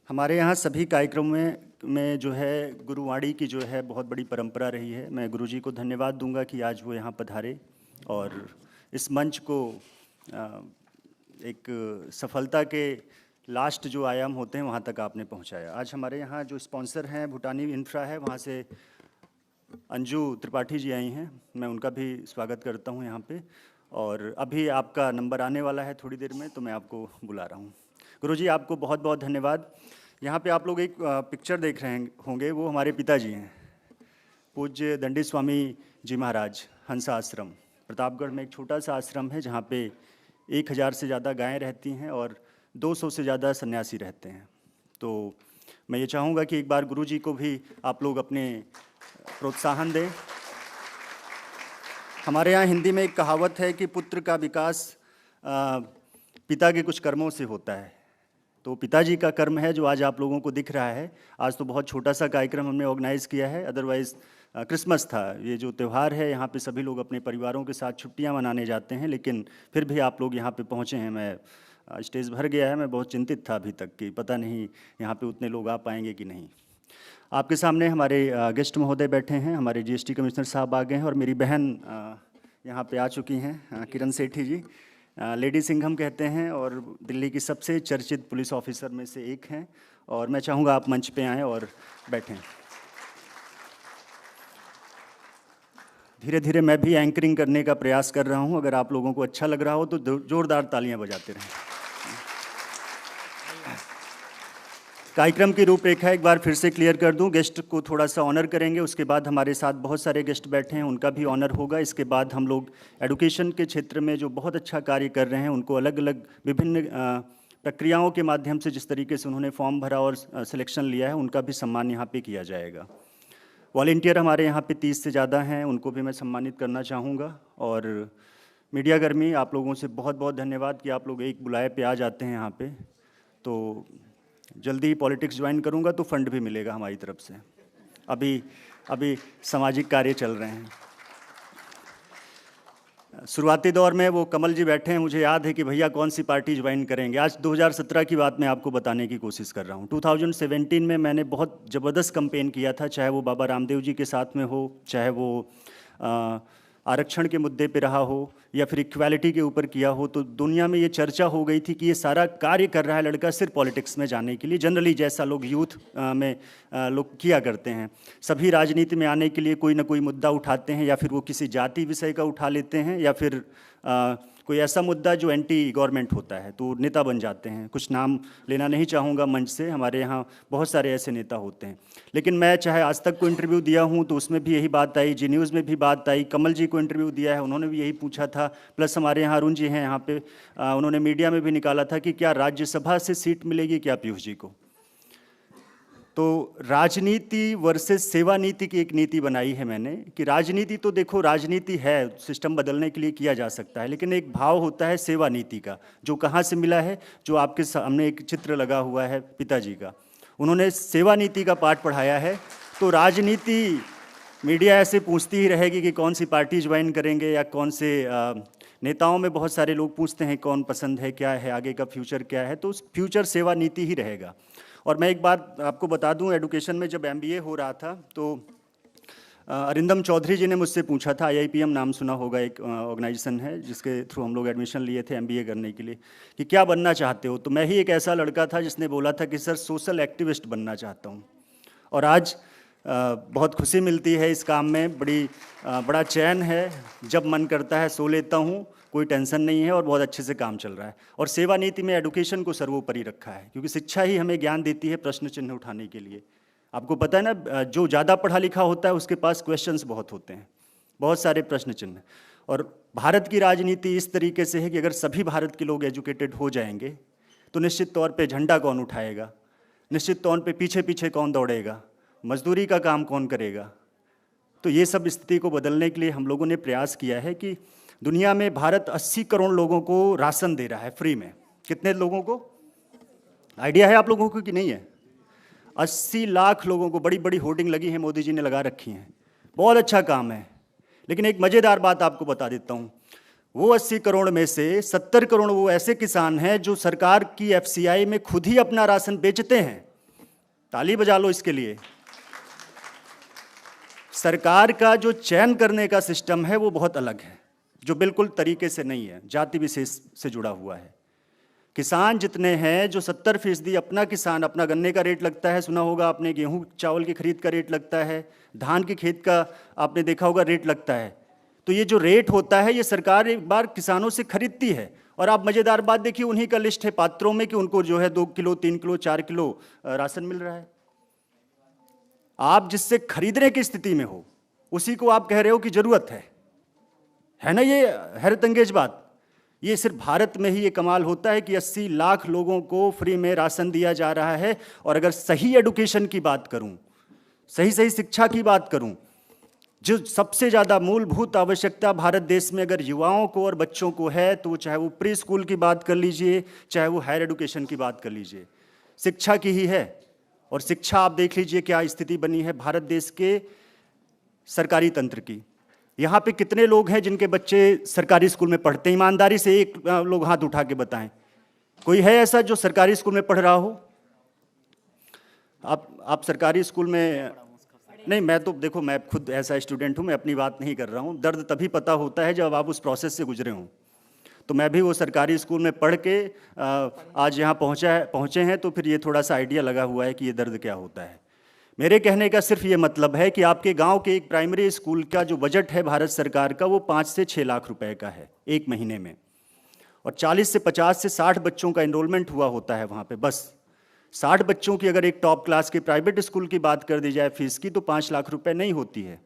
हमारे यहाँ सभी कार्यक्रमों में जो है गुरुवाणी की जो है बहुत बड़ी परंपरा रही है। मैं गुरुजी को धन्यवाद दूंगा कि आज वो यहाँ पधारे और इस मंच को एक सफलता के लास्ट जो आयाम होते हैं वहाँ तक आपने पहुँचाया। आज हमारे यहाँ जो स्पॉन्सर हैं भूटानी इंफ्रा है, वहाँ से अंजू त्रिपाठी जी आई हैं, मैं उनका भी स्वागत करता हूँ यहाँ पे। और अभी आपका नंबर आने वाला है थोड़ी देर में, तो मैं आपको बुला रहा हूँ। गुरुजी आपको बहुत बहुत धन्यवाद। यहाँ पे आप लोग एक पिक्चर देख रहे होंगे, वो हमारे पिताजी हैं, पूज्य दंडी स्वामी जी महाराज, हंसा आश्रम। प्रतापगढ़ में एक छोटा सा आश्रम है जहाँ पे 1000 से ज़्यादा गायें रहती हैं और 200 से ज़्यादा सन्यासी रहते हैं। तो मैं ये चाहूँगा कि एक बार गुरुजी को भी आप लोग अपने प्रोत्साहन दें। हमारे यहाँ हिंदी में एक कहावत है कि पुत्र का विकास पिता के कुछ कर्मों से होता है। तो पिताजी का कर्म है जो आज आप लोगों को दिख रहा है। आज तो बहुत छोटा सा कार्यक्रम हमने ऑर्गेनाइज़ किया है, अदरवाइज़ क्रिसमस था। ये जो त्यौहार है यहाँ पे सभी लोग अपने परिवारों के साथ छुट्टियाँ मनाने जाते हैं, लेकिन फिर भी आप लोग यहाँ पे पहुँचे हैं। मैं स्टेज भर गया है, मैं बहुत चिंतित था अभी तक कि पता नहीं यहाँ पे उतने लोग आ पाएंगे कि नहीं। आपके सामने हमारे गेस्ट महोदय बैठे हैं, हमारे जीएसटी कमिश्नर साहब आ गए हैं और मेरी बहन यहाँ पे आ चुकी हैं, किरण सेठी जी। लेडी सिंघम कहते हैं और दिल्ली की सबसे चर्चित पुलिस ऑफिसर में से एक हैं। और मैं चाहूँगा आप मंच पे आएँ और बैठें। धीरे धीरे मैं भी एंकरिंग करने का प्रयास कर रहा हूँ। अगर आप लोगों को अच्छा लग रहा हो तो जोरदार तालियां बजाते रहें। कार्यक्रम की रूपरेखा एक बार फिर से क्लियर कर दूं। गेस्ट को थोड़ा सा ऑनर करेंगे, उसके बाद हमारे साथ बहुत सारे गेस्ट बैठे हैं, उनका भी ऑनर होगा। इसके बाद हम लोग एडुकेशन के क्षेत्र में जो बहुत अच्छा कार्य कर रहे हैं उनको अलग अलग विभिन्न प्रक्रियाओं के माध्यम से जिस तरीके से उन्होंने फॉर्म भरा और सिलेक्शन लिया है, उनका भी सम्मान यहाँ पे किया जाएगा। वॉलंटियर हमारे यहाँ पे 30 से ज़्यादा हैं, उनको भी मैं सम्मानित करना चाहूँगा। और मीडियाकर्मी, आप लोगों से बहुत बहुत धन्यवाद कि आप लोग एक बुलाए पे आ जाते हैं यहाँ पे। तो जल्दी ही पॉलिटिक्स ज्वाइन करूँगा तो फंड भी मिलेगा हमारी तरफ से। अभी सामाजिक कार्य चल रहे हैं। शुरुआती दौर में वो कमल जी बैठे हैं, मुझे याद है कि भैया कौन सी पार्टी ज्वाइन करेंगे। आज 2017 की बात मैं आपको बताने की कोशिश कर रहा हूँ। 2017 में मैंने बहुत ज़बरदस्त कैंपेन किया था, चाहे वो बाबा रामदेव जी के साथ में हो, चाहे वो आरक्षण के मुद्दे पे रहा हो या फिर इक्वालिटी के ऊपर किया हो। तो दुनिया में ये चर्चा हो गई थी कि ये सारा कार्य कर रहा है लड़का सिर्फ पॉलिटिक्स में जाने के लिए, जनरली जैसा लोग यूथ में लोग किया करते हैं। सभी राजनीति में आने के लिए कोई ना कोई मुद्दा उठाते हैं, या फिर वो किसी जाति विषय का उठा लेते हैं, या फिर कोई ऐसा मुद्दा जो एंटी गवर्नमेंट होता है तो नेता बन जाते हैं। कुछ नाम लेना नहीं चाहूँगा मंच से, हमारे यहाँ बहुत सारे ऐसे नेता होते हैं। लेकिन मैं चाहे आज तक को इंटरव्यू दिया हूँ तो उसमें भी यही बात आई, जी न्यूज़ में भी बात आई, कमल जी को इंटरव्यू दिया है, उन्होंने भी यही पूछा था। प्लस हमारे यहाँ अरुण जी हैं यहाँ पे, उन्होंने मीडिया में भी निकाला था कि क्या राज्यसभा से सीट मिलेगी क्या पीयूष जी को। तो राजनीति वर्सेस सेवा नीति की एक नीति बनाई है मैंने कि राजनीति तो देखो राजनीति है, सिस्टम बदलने के लिए किया जा सकता है, लेकिन एक भाव होता है सेवा नीति का, जो कहाँ से मिला है, जो आपके सामने एक चित्र लगा हुआ है पिताजी का, उन्होंने सेवा नीति का पाठ पढ़ाया है। तो राजनीति मीडिया ऐसे पूछती ही रहेगी कि कौन सी पार्टी ज्वाइन करेंगे या कौन से नेताओं में बहुत सारे लोग पूछते हैं कौन पसंद है, क्या है, आगे का फ्यूचर क्या है। तो फ्यूचर सेवा नीति ही रहेगा। और मैं एक बात आपको बता दूं, एडुकेशन में जब MBA हो रहा था तो अरिंदम चौधरी जी ने मुझसे पूछा था, IIPM नाम सुना होगा, एक ऑर्गेनाइजेशन है जिसके थ्रू हम लोग एडमिशन लिए थे MBA करने के लिए, कि क्या बनना चाहते हो। तो मैं ही एक ऐसा लड़का था जिसने बोला था कि सर सोशल एक्टिविस्ट बनना चाहता हूँ। और आज बहुत खुशी मिलती है इस काम में, बड़ा चैन है, जब मन करता है सो लेता हूँ, कोई टेंशन नहीं है और बहुत अच्छे से काम चल रहा है। और सेवा नीति में एडुकेशन को सर्वोपरि रखा है, क्योंकि शिक्षा ही हमें ज्ञान देती है प्रश्न चिन्ह उठाने के लिए। आपको पता है ना, जो ज़्यादा पढ़ा लिखा होता है उसके पास क्वेश्चंस बहुत होते हैं, बहुत सारे प्रश्न चिन्ह। और भारत की राजनीति इस तरीके से है कि अगर सभी भारत के लोग एजुकेटेड हो जाएंगे तो निश्चित तौर पर झंडा कौन उठाएगा, निश्चित तौर पर पीछे पीछे कौन दौड़ेगा, मजदूरी का काम कौन करेगा। तो ये सब स्थिति को बदलने के लिए हम लोगों ने प्रयास किया है कि दुनिया में भारत 80 करोड़ लोगों को राशन दे रहा है फ्री में। कितने लोगों को आइडिया है आप लोगों को कि नहीं है? 80 लाख लोगों को, बड़ी बड़ी होर्डिंग लगी है, मोदी जी ने लगा रखी हैं, बहुत अच्छा काम है। लेकिन एक मज़ेदार बात आपको बता देता हूँ, वो 80 करोड़ में से 70 करोड़ वो ऐसे किसान हैं जो सरकार की FCI में खुद ही अपना राशन बेचते हैं ताली बजा लो इसके लिए। सरकार का जो चयन करने का सिस्टम है वो बहुत अलग है, जो बिल्कुल तरीके से नहीं है, जाति विशेष से जुड़ा हुआ है। किसान जितने हैं, जो 70% अपना किसान, अपना गन्ने का रेट लगता है, सुना होगा आपने, गेहूं चावल की खरीद का रेट लगता है, धान की खेत का आपने देखा होगा रेट लगता है। तो ये जो रेट होता है ये सरकार एक बार किसानों से खरीदती है। और आप मज़ेदार बात देखिए, उन्हीं का लिस्ट है पात्रों में कि उनको जो है 2 किलो 3 किलो 4 किलो राशन मिल रहा है। आप जिससे खरीदने की स्थिति में हो उसी को आप कह रहे हो कि जरूरत है ना? ये हैरतअंगेज बात। ये सिर्फ भारत में ही ये कमाल होता है कि 80 लाख लोगों को फ्री में राशन दिया जा रहा है। और अगर सही एडुकेशन की बात करूं, सही शिक्षा की बात करूं, जो सबसे ज़्यादा मूलभूत आवश्यकता भारत देश में अगर युवाओं को और बच्चों को है, तो चाहे वो प्री स्कूल की बात कर लीजिए, चाहे वो हायर एडुकेशन की बात कर लीजिए, शिक्षा की ही है। और शिक्षा आप देख लीजिए क्या स्थिति बनी है भारत देश के सरकारी तंत्र की। यहाँ पे कितने लोग हैं जिनके बच्चे सरकारी स्कूल में पढ़ते हैं? ईमानदारी से एक लोग हाथ उठा के बताएं, कोई है ऐसा जो सरकारी स्कूल में पढ़ रहा हो? आप सरकारी स्कूल में नहीं, मैं तो देखो, मैं खुद ऐसा स्टूडेंट हूँ, मैं अपनी बात नहीं कर रहा हूँ। दर्द तभी पता होता है जब आप उस प्रोसेस से गुजरे हों। तो मैं भी वो सरकारी स्कूल में पढ़ के आज यहाँ पहुँचे हैं, तो फिर ये थोड़ा सा आइडिया लगा हुआ है कि ये दर्द क्या होता है। मेरे कहने का सिर्फ ये मतलब है कि आपके गांव के एक प्राइमरी स्कूल का जो बजट है भारत सरकार का, वो 5 से 6 लाख रुपए का है एक महीने में। और 40 से 50 से 60 बच्चों का एनरोलमेंट हुआ होता है वहाँ पे। बस 60 बच्चों की अगर एक टॉप क्लास के प्राइवेट स्कूल की बात कर दी जाए फीस की, तो 5 लाख रुपए नहीं होती है।